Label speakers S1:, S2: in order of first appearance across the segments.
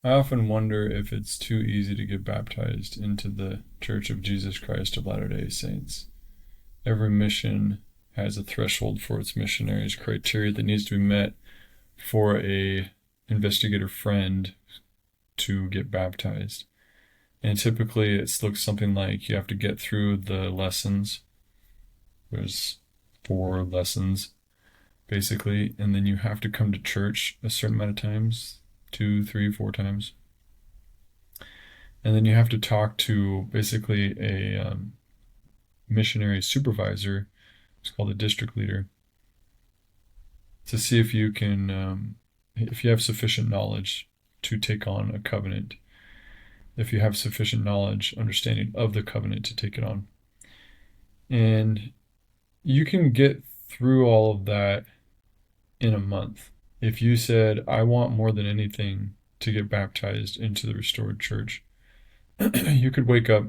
S1: I often wonder if it's too easy to get baptized into the Church of Jesus Christ of Latter-day Saints. Every mission has a threshold for its missionaries, criteria that needs to be met for a investigator friend to get baptized. And typically it looks something like you have to get through the lessons. There's 4 lessons, basically, and then you have to come to church a certain amount of times, 2, 3, 4 times. And then you have to talk to basically a missionary supervisor, it's called a district leader, to see if you can, if you have sufficient knowledge to take on a covenant, if you have sufficient knowledge, understanding of the covenant to take it on. And you can get through all of that in a month. If you said, I want more than anything to get baptized into the restored church, you could wake up,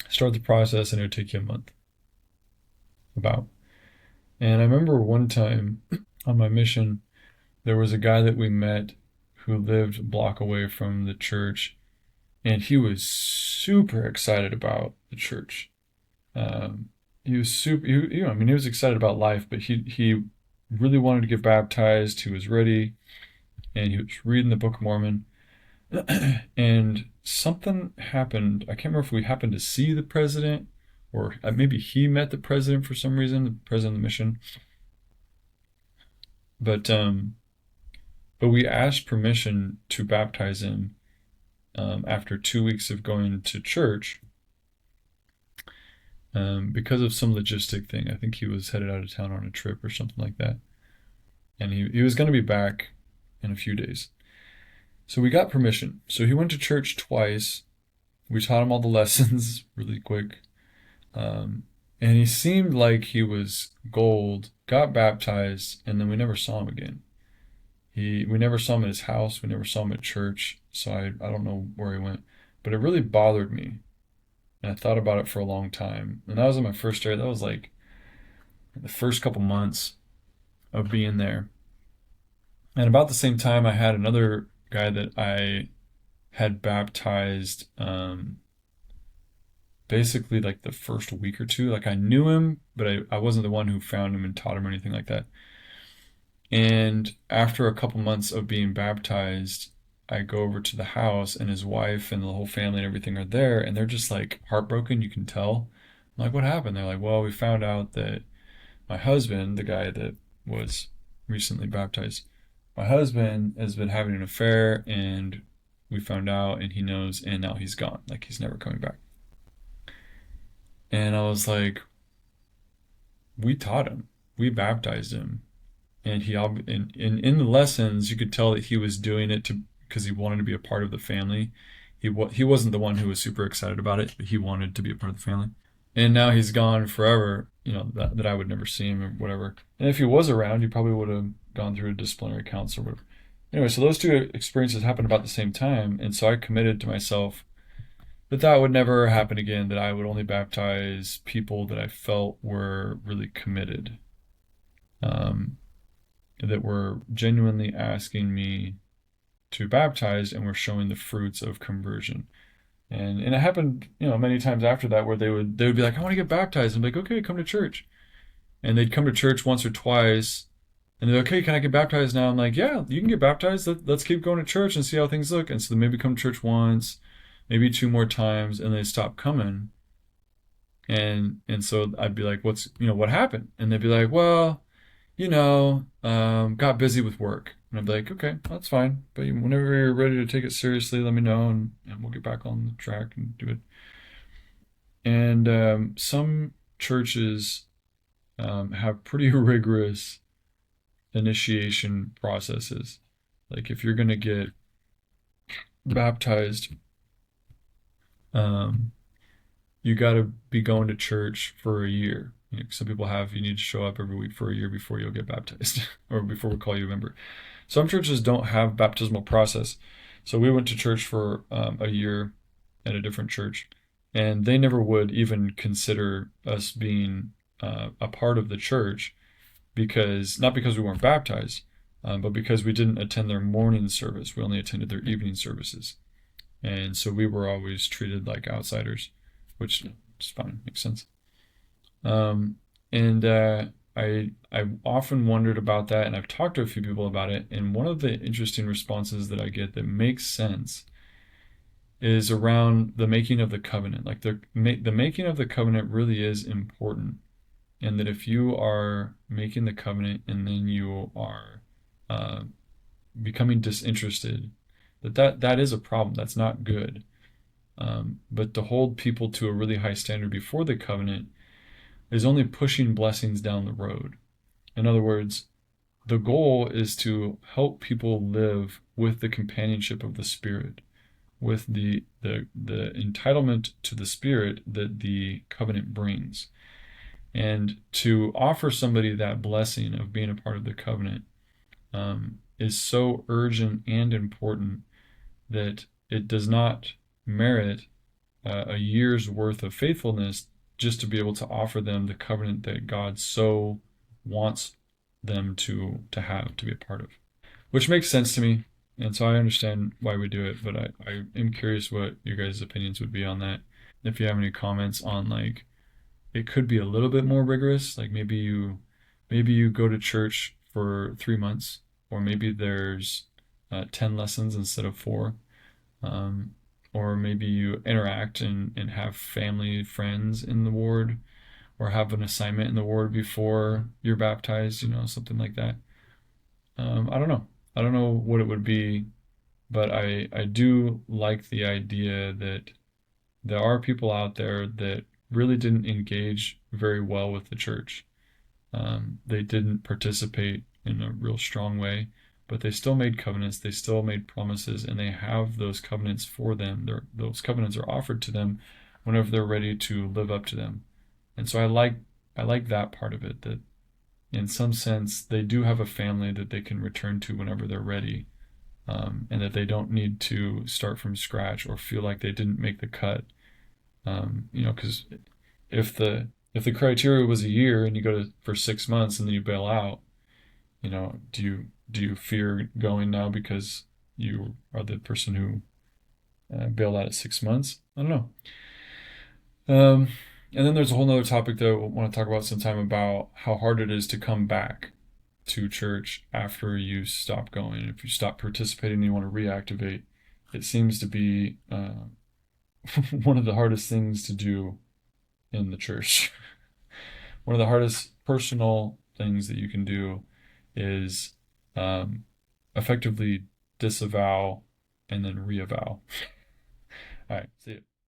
S1: start the process, and it would take you a month. About. And I remember one time on my mission, there was a guy that we met who lived a block away from the church, and he was super excited about the church. He was super, he was excited about life, but he really wanted to get baptized. He was ready, and he was reading the Book of Mormon. And something happened. I can't remember if we happened to see the president, or maybe he met the president for some reason, the president of the mission. But we asked permission to baptize him after 2 weeks of going to church because of some logistic thing. I think he was headed out of town on a trip or something like that. And he was going to be back in a few days. So we got permission. So he went to church twice. We taught him all the lessons really quick. And he seemed like he was gold, got baptized, and then we never saw him again. We never saw him at his house. We never saw him at church. So I don't know where he went. But it really bothered me. And I thought about it for a long time. And that was in my first year. That was like the first couple months of being there. And about the same time, I had another guy that I had baptized basically like the first week or two. Like I knew him, but I wasn't the one who found him and taught him or anything like that. And after a couple months of being baptized, I go over to the house and his wife and the whole family and everything are there, and they're just like heartbroken. You can tell. I'm like, what happened? They're like, well, we found out that my husband, the guy that was recently baptized, my husband has been having an affair, and we found out, and he knows, and now he's gone. Like he's never coming back. And I was like, we taught him, we baptized him, and in the lessons you could tell that he was doing it to because he wanted to be a part of the family. He wasn't the one who was super excited about it, but he wanted to be a part of the family. And now he's gone forever. That I would never see him or whatever. And if he was around, he probably would have gone through a disciplinary council or whatever. Anyway, so those two experiences happened about the same time, and so I committed to myself that would never happen again. That I would only baptize people that I felt were really committed. That were genuinely asking me to baptize and were showing the fruits of conversion. And it happened, many times after that where they would be like, I want to get baptized. I'm like, okay, come to church. And they'd come to church once or twice, and they're like, okay, can I get baptized now? I'm like, yeah, you can get baptized. Let's keep going to church and see how things look. And so they maybe come to church once, maybe 2 more times, and they stop coming. And so I'd be like, what happened? And they'd be like, well, got busy with work. And I'd be like, okay, that's fine. But whenever you're ready to take it seriously, let me know, and we'll get back on the track and do it. And some churches have pretty rigorous initiation processes. Like if you're going to get baptized, you got to be going to church for a year. Some people you need to show up every week for a year before you'll get baptized or before we call you a member. Some churches don't have baptismal process. So we went to church for a year at a different church, and they never would even consider us being a part of the church not because we weren't baptized, But because we didn't attend their morning service, we only attended their evening services. And so we were always treated like outsiders, which is fine, makes sense. Um, and I often wondered about that, and I've talked to a few people about it. And one of the interesting responses that I get that makes sense is around the making of the covenant. Like the making of the covenant really is important, and that if you are making the covenant and then you are uh, becoming disinterested, that is a problem. That's not good. But to hold people to a really high standard before the covenant is only pushing blessings down the road. In other words, the goal is to help people live with the companionship of the Spirit, with the entitlement to the Spirit that the covenant brings. And to offer somebody that blessing of being a part of the covenant is so urgent and important that it does not merit a year's worth of faithfulness just to be able to offer them the covenant that God so wants them to have, to be a part of. Which makes sense to me, and so I understand why we do it, but I am curious what your guys' opinions would be on that. If you have any comments on, like, it could be a little bit more rigorous, like maybe you go to church for 3 months, or maybe there's 10 lessons instead of four. Um, or maybe you interact and have family, friends in the ward, or have an assignment in the ward before you're baptized, something like that. I don't know. I don't know what it would be, but I do like the idea that there are people out there that really didn't engage very well with the church. They didn't participate in a real strong way, but they still made covenants, they still made promises, and they have those covenants for them. Those covenants are offered to them whenever they're ready to live up to them. And so I like that part of it, that in some sense they do have a family that they can return to whenever they're ready, and that they don't need to start from scratch or feel like they didn't make the cut. Because if the criteria was a year and you go to for 6 months and then you bail out, do you fear going now because you are the person who bailed out at 6 months? I don't know. Um, and then there's a whole nother topic that I want to talk about sometime about how hard it is to come back to church after you stop going. If you stop participating and you want to reactivate, it seems to be one of the hardest things to do in the church. One of the hardest personal things that you can do is um, effectively disavow and then reavow. All right, see you.